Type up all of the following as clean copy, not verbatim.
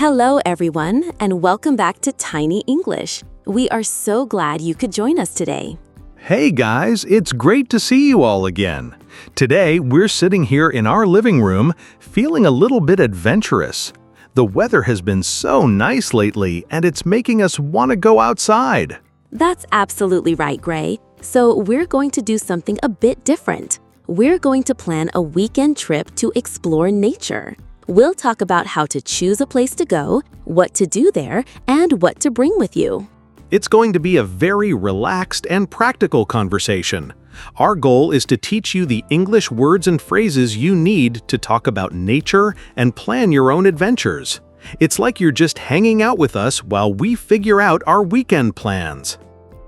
Hello, everyone, and welcome back to Tiny English. We are so glad you could join us today. Hey guys, it's great to see you all again. Today, we're sitting here in our living room feeling a little bit adventurous. The weather has been so nice lately, and it's making us want to go outside. That's absolutely right, Gray. So we're going to do something a bit different. We're going to plan a weekend trip to explore nature. We'll talk about how to choose a place to go, what to do there, and what to bring with you. It's going to be a very relaxed and practical conversation. Our goal is to teach you the English words and phrases you need to talk about nature and plan your own adventures. It's like you're just hanging out with us while we figure out our weekend plans.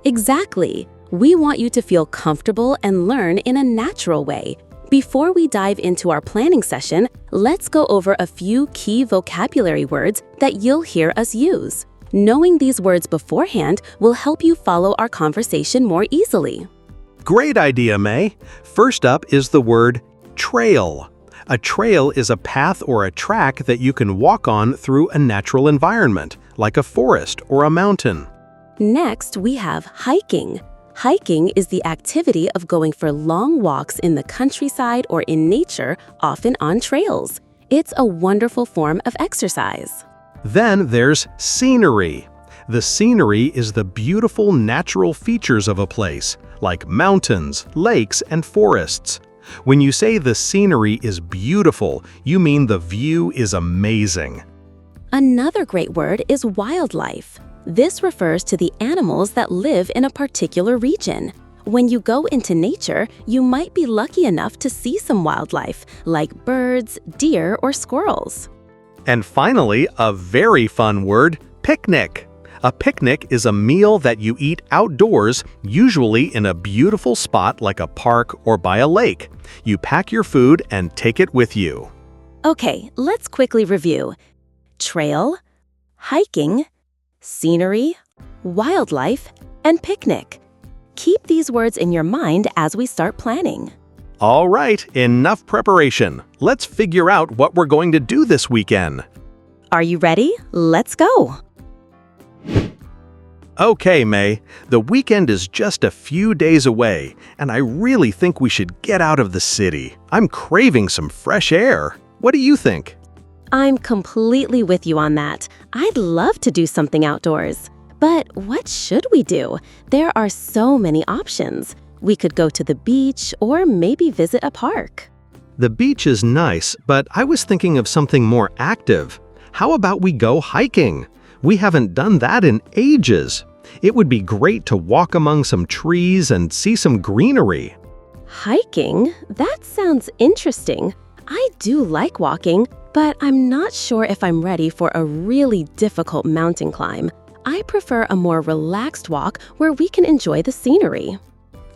Exactly. We want you to feel comfortable and learn in a natural way. Before we dive into our planning session, let's go over a few key vocabulary words that you'll hear us use. Knowing these words beforehand will help you follow our conversation more easily. Great idea, May. First up is the word trail. A trail is a path or a track that you can walk on through a natural environment, like a forest or a mountain. Next, we have hiking. Hiking is the activity of going for long walks in the countryside or in nature, often on trails. It's a wonderful form of exercise. Then there's scenery. The scenery is the beautiful natural features of a place, like mountains, lakes, and forests. When you say the scenery is beautiful, you mean the view is amazing. Another great word is wildlife. This refers to the animals that live in a particular region. When you go into nature, you might be lucky enough to see some wildlife, like birds, deer, or squirrels. And finally, a very fun word, picnic. A picnic is a meal that you eat outdoors, usually in a beautiful spot like a park or by a lake. You pack your food and take it with you. Okay, let's quickly review. Trail, hiking, scenery, wildlife, and picnic. Keep these words in your mind as we start planning. All right, enough preparation. Let's figure out what we're going to do this weekend. Are you ready? Let's go! Okay, May, the weekend is just a few days away, and I really think we should get out of the city. I'm craving some fresh air. What do you think? I'm completely with you on that. I'd love to do something outdoors. But what should we do? There are so many options. We could go to the beach or maybe visit a park. The beach is nice, but I was thinking of something more active. How about we go hiking? We haven't done that in ages. It would be great to walk among some trees and see some greenery. Hiking? That sounds interesting. I do like walking, but I'm not sure if I'm ready for a really difficult mountain climb. I prefer a more relaxed walk where we can enjoy the scenery.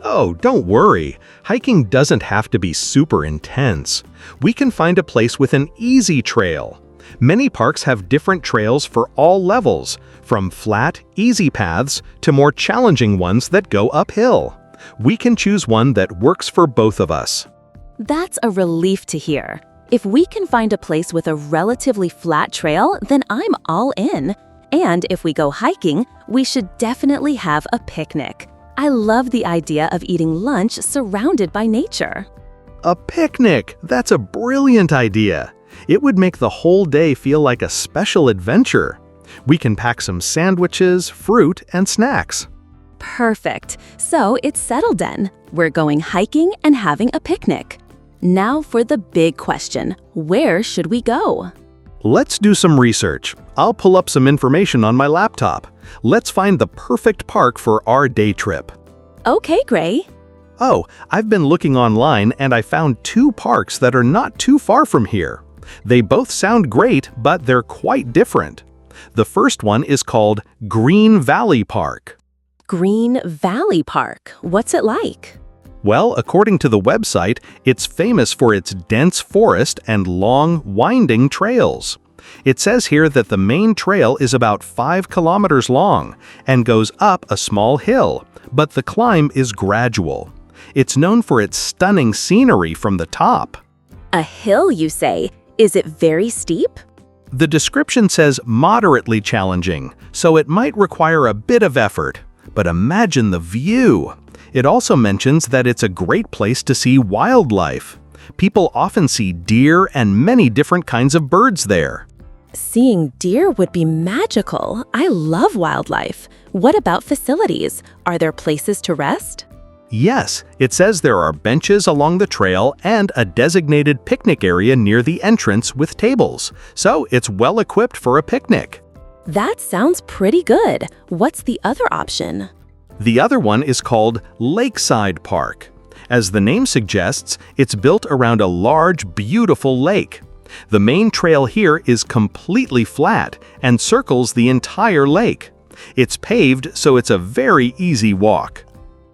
Oh, don't worry. Hiking doesn't have to be super intense. We can find a place with an easy trail. Many parks have different trails for all levels, from flat, easy paths to more challenging ones that go uphill. We can choose one that works for both of us. That's a relief to hear. If we can find a place with a relatively flat trail, then I'm all in. And if we go hiking, we should definitely have a picnic. I love the idea of eating lunch surrounded by nature. A picnic! That's a brilliant idea. It would make the whole day feel like a special adventure. We can pack some sandwiches, fruit, and snacks. Perfect. So it's settled then. We're going hiking and having a picnic. Now for the big question, where should we go? Let's do some research. I'll pull up some information on my laptop. Let's find the perfect park for our day trip. Okay, Gray. Oh, I've been looking online and I found two parks that are not too far from here. They both sound great, but they're quite different. The first one is called Green Valley Park. Green Valley Park. What's it like? Well, according to the website, it's famous for its dense forest and long, winding trails. It says here that the main trail is about 5 kilometers long and goes up a small hill, but the climb is gradual. It's known for its stunning scenery from the top. A hill, you say? Is it very steep? The description says moderately challenging, so it might require a bit of effort. But imagine the view! It also mentions that it's a great place to see wildlife. People often see deer and many different kinds of birds there. Seeing deer would be magical. I love wildlife. What about facilities? Are there places to rest? Yes, it says there are benches along the trail and a designated picnic area near the entrance with tables, so it's well equipped for a picnic. That sounds pretty good. What's the other option? The other one is called Lakeside Park. As the name suggests, it's built around a large, beautiful lake. The main trail here is completely flat and circles the entire lake. It's paved, so it's a very easy walk.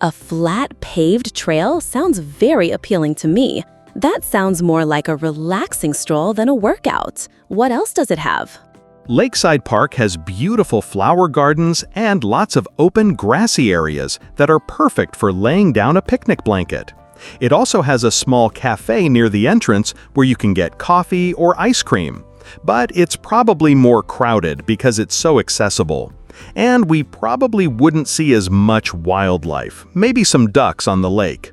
A flat paved trail sounds very appealing to me. That sounds more like a relaxing stroll than a workout. What else does it have? Lakeside Park has beautiful flower gardens and lots of open grassy areas that are perfect for laying down a picnic blanket. It also has a small cafe near the entrance where you can get coffee or ice cream. But it's probably more crowded because it's so accessible. And we probably wouldn't see as much wildlife, maybe some ducks on the lake.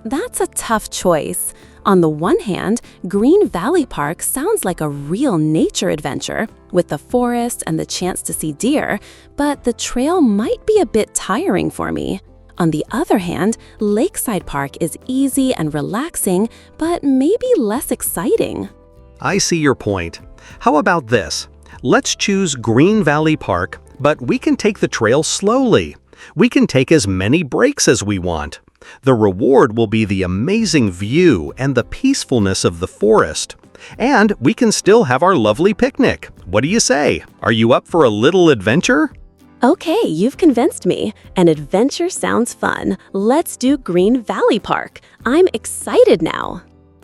That's a tough choice. On the one hand, Green Valley Park sounds like a real nature adventure, with the forest and the chance to see deer, but the trail might be a bit tiring for me. On the other hand, Lakeside Park is easy and relaxing, but maybe less exciting. I see your point. How about this? Let's choose Green Valley Park, but we can take the trail slowly. We can take as many breaks as we want. The reward will be the amazing view and the peacefulness of the forest. And we can still have our lovely picnic. What do you say? Are you up for a little adventure? Okay, you've convinced me. An adventure sounds fun. Let's do Green Valley Park. I'm excited now.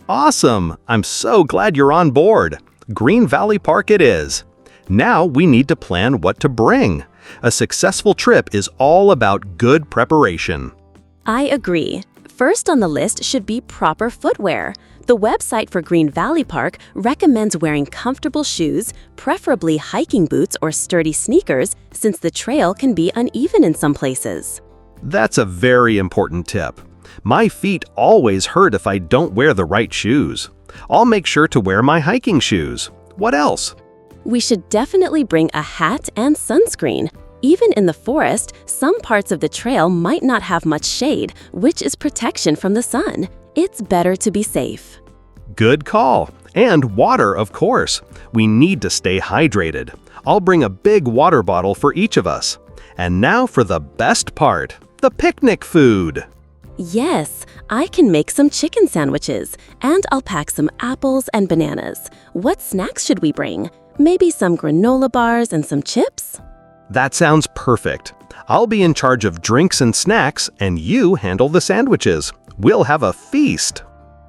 Awesome! I'm so glad you're on board. Green Valley Park it is. Now we need to plan what to bring. A successful trip is all about good preparation. I agree. First on the list should be proper footwear. The website for Green Valley Park recommends wearing comfortable shoes, preferably hiking boots or sturdy sneakers, since the trail can be uneven in some places. That's a very important tip. My feet always hurt if I don't wear the right shoes. I'll make sure to wear my hiking shoes. What else? We should definitely bring a hat and sunscreen. Even in the forest, some parts of the trail might not have much shade, which is protection from the sun. It's better to be safe. Good call. And water, of course. We need to stay hydrated. I'll bring a big water bottle for each of us. And now for the best part, the picnic food. Yes, I can make some chicken sandwiches, and I'll pack some apples and bananas. What snacks should we bring? Maybe some granola bars and some chips? That sounds perfect. I'll be in charge of drinks and snacks, and you handle the sandwiches. We'll have a feast.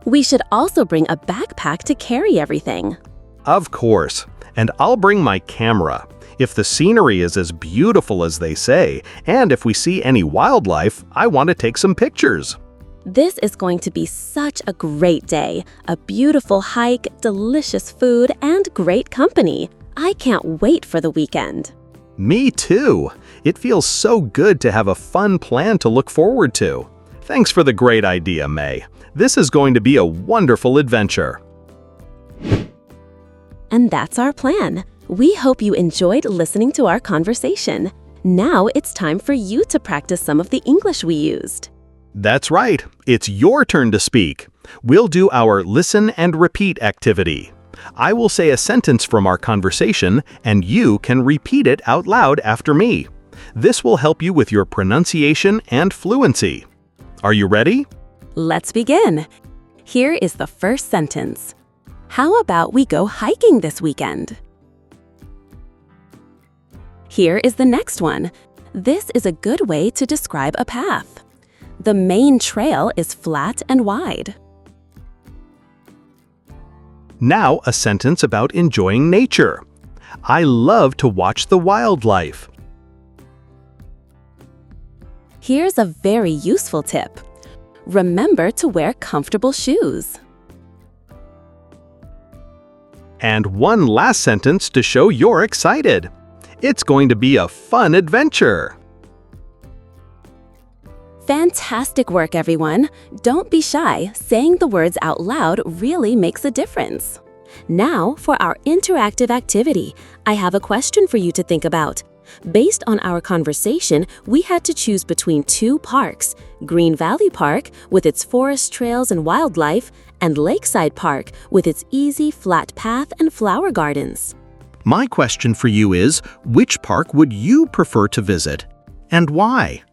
We should also bring a backpack to carry everything. Of course. And I'll bring my camera. If the scenery is as beautiful as they say, and if we see any wildlife, I want to take some pictures. This is going to be such a great day. A beautiful hike, delicious food, and great company. I can't wait for the weekend. Me too. It feels so good to have a fun plan to look forward to. Thanks for the great idea, May. This is going to be a wonderful adventure. And that's our plan. We hope you enjoyed listening to our conversation. Now it's time for you to practice some of the English we used. That's right. It's your turn to speak. We'll do our listen and repeat activity. I will say a sentence from our conversation, and you can repeat it out loud after me. This will help you with your pronunciation and fluency. Are you ready? Let's begin. Here is the first sentence. How about we go hiking this weekend? Here is the next one. This is a good way to describe a path. The main trail is flat and wide. Now a sentence about enjoying nature. I love to watch the wildlife. Here's a very useful tip. Remember to wear comfortable shoes. And one last sentence to show you're excited. It's going to be a fun adventure. Fantastic work, everyone! Don't be shy. Saying the words out loud really makes a difference. Now, for our interactive activity, I have a question for you to think about. Based on our conversation, we had to choose between two parks, Green Valley Park with its forest trails and wildlife, and Lakeside Park with its easy flat path and flower gardens. My question for you is, which park would you prefer to visit, and why?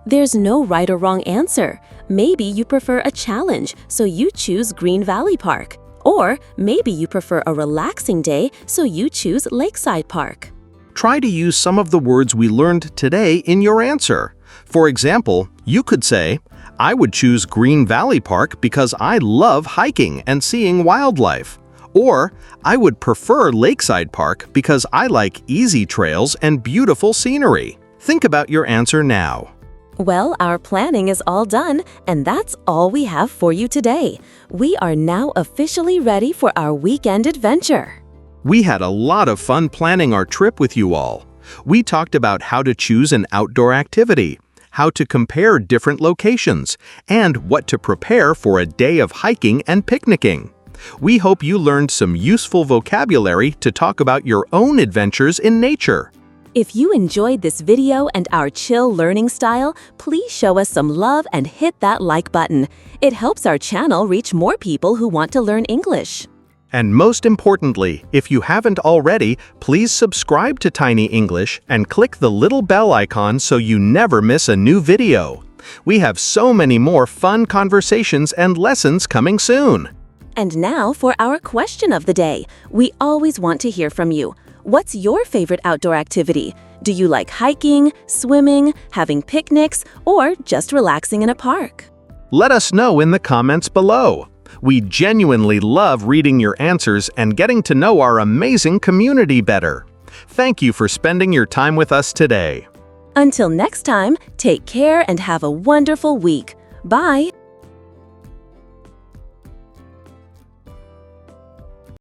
There's no right or wrong answer. Maybe you prefer a challenge, so you choose Green Valley Park. Or maybe you prefer a relaxing day, so you choose Lakeside Park. Try to use some of the words we learned today in your answer. For example, you could say, I would choose Green Valley Park because I love hiking and seeing wildlife. Or, I would prefer Lakeside Park because I like easy trails and beautiful scenery. Think about your answer now. Well, our planning is all done, and that's all we have for you today. We are now officially ready for our weekend adventure. We had a lot of fun planning our trip with you all. We talked about how to choose an outdoor activity, how to compare different locations, and what to prepare for a day of hiking and picnicking. We hope you learned some useful vocabulary to talk about your own adventures in nature. If you enjoyed this video and our chill learning style, please show us some love and hit that like button. It helps our channel reach more people who want to learn English. And most importantly, if you haven't already, please subscribe to Tiny English and click the little bell icon so you never miss a new video. We have so many more fun conversations and lessons coming soon. And now for our question of the day. We always want to hear from you. What's your favorite outdoor activity? Do you like hiking, swimming, having picnics, or just relaxing in a park? Let us know in the comments below. We genuinely love reading your answers and getting to know our amazing community better. Thank you for spending your time with us today. Until next time, take care and have a wonderful week. Bye!